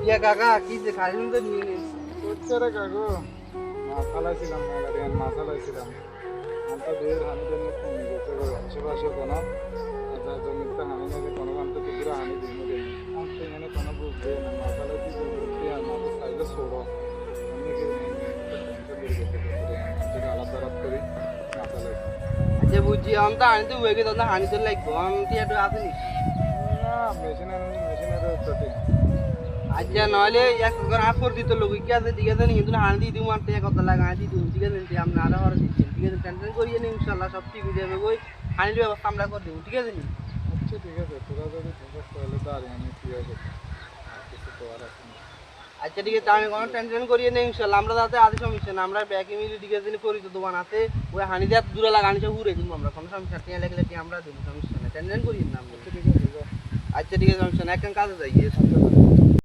ইয়া কাকা কি যে খাইলেন তো নিয়ে নিন করছে রে কাকু মাছ ফালাইছিলাম মেলারিয়ান মাছ ফালাইছিলাম আমটা দুয়ের হানি জন্য কমে গেছে গো আশেপাশে কোনো আচ্ছা জমিতে হানি নেই কোনো গান তো কুকুরা হানি দিন দেয় আমটা এখানে কোনো বুঝবে না মাছ ফালাইছি বুঝতে আর মাছ সাইজে ছোড়ো আমি কি আলাদা আলাদা করি মাছ ফালাইছি যে বুঝছি আমি তো আনিতে হয়ে গেছে তো হানি তো লাগবো আমি একটু আসেনি না মেশিনের চটে আচ্ছা নইলে এক করে আফর দিতে লোক কি আছে ঠিক আছে কিন্তু হানি দিয়ে দিও মারতে কত লাগা হানি দিও ঠিক আছে আমি আরো আর দিচ্ছি ঠিক আছে টেনশন করিয়ে নি ইনশাআল্লাহ সব ঠিক হয়ে যাবে কই হানির ব্যবস্থা আমরা করে দেব ঠিক আছে নি আচ্ছা ঠিক আছে তোরা যদি ফোকাস করলে তো আর আমি কি হবে কিছু তো আর আছে না আচ্ছা ঠিক আছে আমি কোনো টেনশন করিয়ে নেই ইনশাআল্লাহ আমরা যাতে আদি সমস্যা না আমরা ব্যাকে মিলে ঠিক আছে পরিচিত দোকান আছে ওই হানি দিয়ে দূরে লাগা হানি সব ঘুরে দিব আমরা কোনো সমস্যা টিয়া লাগলে কি আমরা দেব সমস্যা না টেনশন করিয়ে না আমরা আচ্ছা ঠিক আছে আচ্ছা ঠিক আছে সমস্যা না একখান কাজে যাই